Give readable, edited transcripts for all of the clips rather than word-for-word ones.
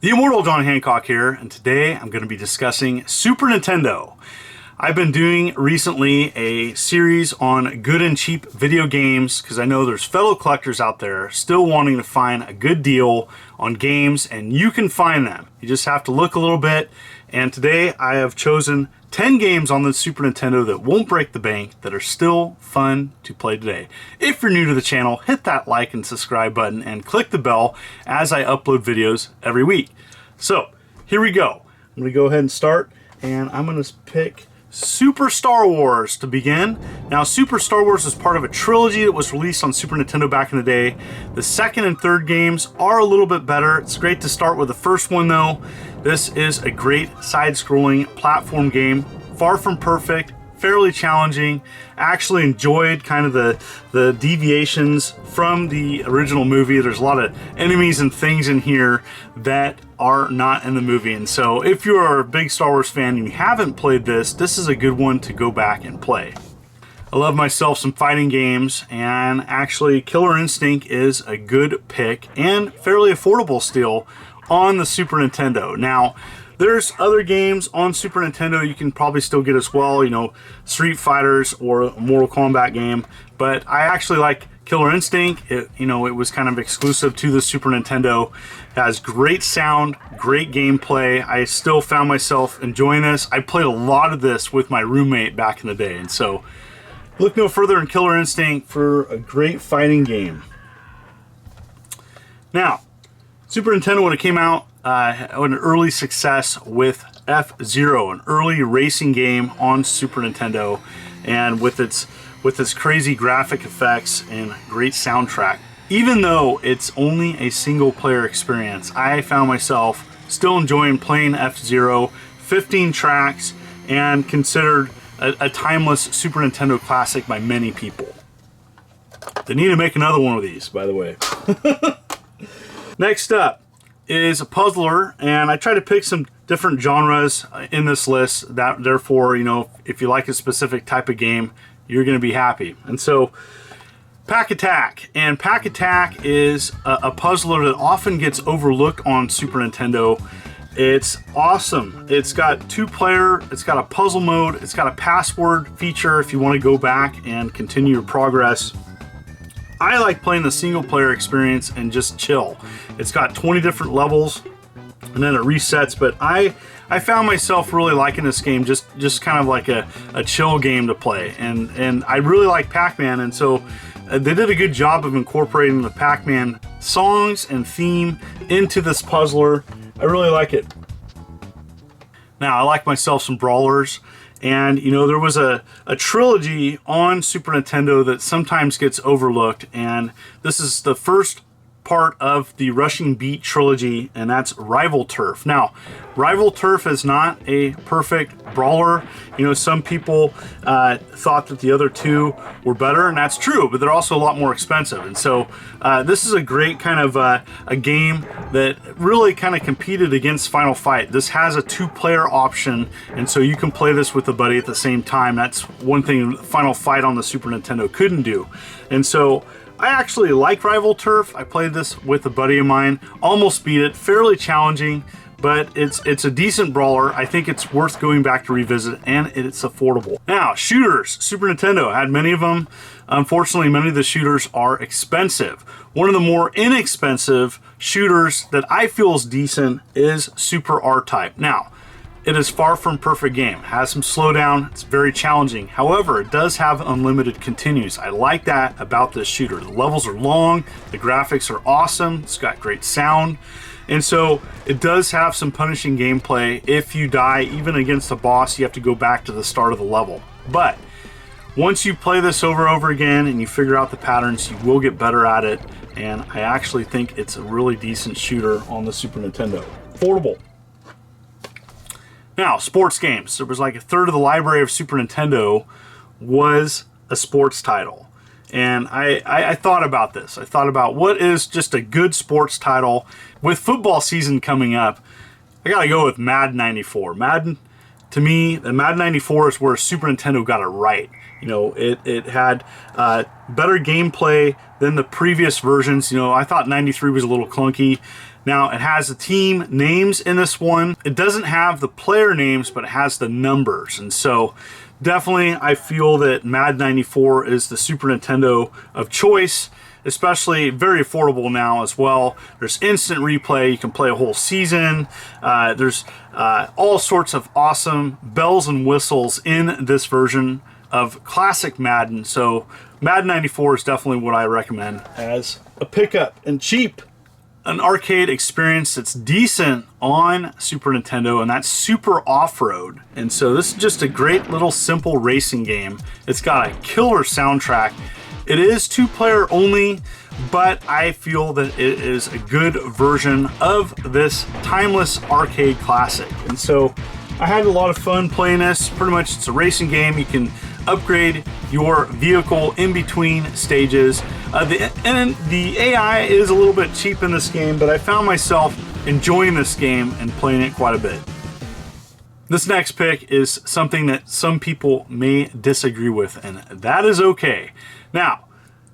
The Immortal John Hancock here, and today I'm going to be discussing Super Nintendo. I've been doing recently a series on good and cheap video games because I know there's fellow collectors out there still wanting to find a good deal on games, and you can find them. You just have to look a little bit, and today I have chosen 10 games on the Super Nintendo that won't break the bank that are still fun to play today. If you're new to the channel, hit that like and subscribe button and click the bell as I upload videos every week. So here we go. I'm going to go ahead and start, and I'm going to pick Super Star Wars to begin. Now, Super Star Wars is part of a trilogy that was released on Super Nintendo back in the day. The second and third games are a little bit better. It's great to start with the first one though. This is a great side-scrolling platform game, far from perfect, fairly challenging. I actually enjoyed kind of the deviations from the original movie. There's a lot of enemies and things in here that are not in the movie, and so if you are a big Star Wars fan and you haven't played this is a good one to go back and play. I love myself some fighting games, and actually Killer Instinct is a good pick and fairly affordable still on the Super Nintendo. Now, there's other games on Super Nintendo you can probably still get as well, you know, Street Fighters or a Mortal Kombat game, but I actually like Killer Instinct. It was kind of exclusive to the Super Nintendo. It has great sound, great gameplay. I still found myself enjoying this. I played a lot of this with my roommate back in the day, and so look no further than Killer Instinct for a great fighting game. Now, Super Nintendo, when it came out, had an early success with F-Zero, an early racing game on Super Nintendo, and with its crazy graphic effects and great soundtrack. Even though it's only a single player experience, I found myself still enjoying playing F-Zero, 15 tracks, and considered a timeless Super Nintendo classic by many people. They need to make another one of these, by the way. Next up is a puzzler, and I try to pick some different genres in this list. That therefore, if you like a specific type of game, you're going to be happy. And so, Pac Attack. And Pac Attack is a puzzler that often gets overlooked on Super Nintendo. It's awesome. It's got two-player, it's got a puzzle mode, it's got a password feature if you want to go back and continue your progress. I like playing the single-player experience and just chill. It's got 20 different levels, and then it resets, but I found myself really liking this game, just kind of like a chill game to play, and I really like Pac-Man, and so they did a good job of incorporating the Pac-Man songs and theme into this puzzler. I really like it. Now, I like myself some brawlers, and there was a trilogy on Super Nintendo that sometimes gets overlooked, and this is the first part of the Rushing Beat trilogy, and that's Rival Turf. Now, Rival Turf is not a perfect brawler. Some people thought that the other two were better, and that's true, but they're also a lot more expensive. And so this is a great kind of a game that really kind of competed against Final Fight. This has a two-player option, and so you can play this with a buddy at the same time. That's one thing Final Fight on the Super Nintendo couldn't do. And so I actually like Rival Turf. I played this with a buddy of mine, almost beat it, fairly challenging, but it's a decent brawler. I think it's worth going back to revisit, and it's affordable. Now, shooters. Super Nintendo had many of them. Unfortunately, many of the shooters are expensive. One of the more inexpensive shooters that I feel is decent is Super R-Type. Now, it is far from perfect game. It has some slowdown. It's very challenging. However, it does have unlimited continues. I like that about this shooter. The levels are long. The graphics are awesome. It's got great sound. And so it does have some punishing gameplay. If you die, even against a boss, you have to go back to the start of the level. But once you play this over and over again and you figure out the patterns, you will get better at it. And I actually think it's a really decent shooter on the Super Nintendo. Affordable. Now, sports games. There was like a third of the library of Super Nintendo was a sports title. And I thought about this. I thought about what is just a good sports title. With football season coming up, I gotta go with Madden 94. Madden, to me, the Madden 94 is where Super Nintendo got it right. It had better gameplay than the previous versions. I thought 93 was a little clunky. Now, it has the team names in this one. It doesn't have the player names, but it has the numbers. And so definitely I feel that Madden 94 is the Super Nintendo of choice, especially very affordable now as well. There's instant replay. You can play a whole season. There's all sorts of awesome bells and whistles in this version of classic Madden. So Madden 94 is definitely what I recommend as a pickup and cheap. An arcade experience that's decent on Super Nintendo, and that's Super Off-Road. And so this is just a great little simple racing game. It's got a killer soundtrack. It is 2-player only, but I feel that it is a good version of this timeless arcade classic. And so I had a lot of fun playing this. Pretty much it's a racing game. You can upgrade your vehicle in between stages. And the AI is a little bit cheap in this game, but I found myself enjoying this game and playing it quite a bit. This next pick is something that some people may disagree with, and that is okay. Now,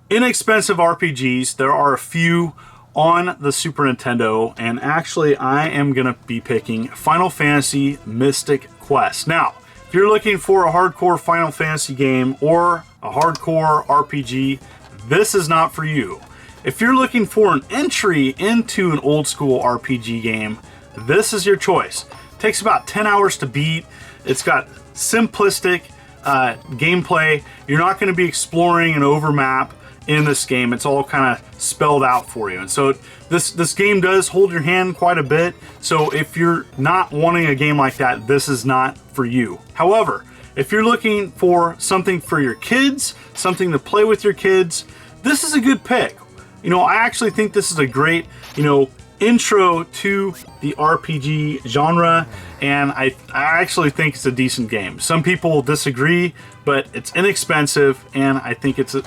inexpensive RPGs, there are a few on the Super Nintendo, and actually I am gonna be picking Final Fantasy Mystic Quest. Now, if you're looking for a hardcore Final Fantasy game or a hardcore RPG, this is not for you. If you're looking for an entry into an old school RPG game, this is your choice. It takes about 10 hours to beat. It's got simplistic gameplay. You're not going to be exploring an overmap in this game. It's all kind of spelled out for you. And so this game does hold your hand quite a bit. So if you're not wanting a game like that, this is not for you. However, if you're looking for something for your kids, something to play with your kids, this is a good pick. You know, I actually think this is a great, intro to the RPG genre, and I actually think it's a decent game. Some people will disagree, but it's inexpensive, and I think it's a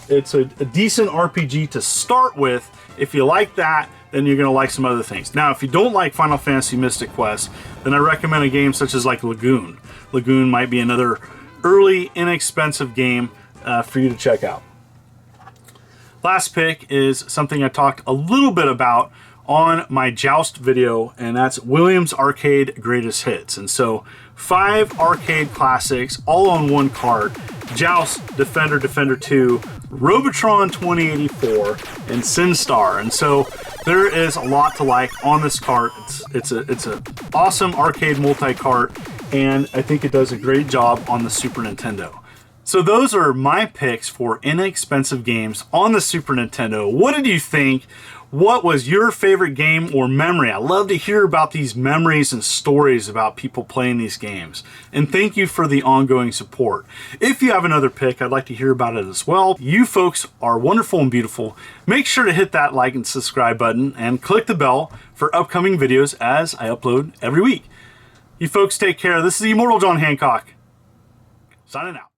decent RPG to start with. If you like that, then you're gonna like some other things. Now, if you don't like Final Fantasy Mystic Quest, then I recommend a game such as like Lagoon. Lagoon might be another early, inexpensive game for you to check out. Last pick is something I talked a little bit about on my Joust video, and that's Williams Arcade Greatest Hits. And so 5 arcade classics all on one cart: Joust, Defender, Defender 2, Robotron 2084, and SinStar. And so there is a lot to like on this cart. It's an awesome arcade multi-cart, and I think it does a great job on the Super Nintendo. So those are my picks for inexpensive games on the Super Nintendo. What did you think? What was your favorite game or memory? I love to hear about these memories and stories about people playing these games. And thank you for the ongoing support. If you have another pick, I'd like to hear about it as well. You folks are wonderful and beautiful. Make sure to hit that like and subscribe button and click the bell for upcoming videos as I upload every week. You folks take care. This is the Immortal John Hancock, signing out.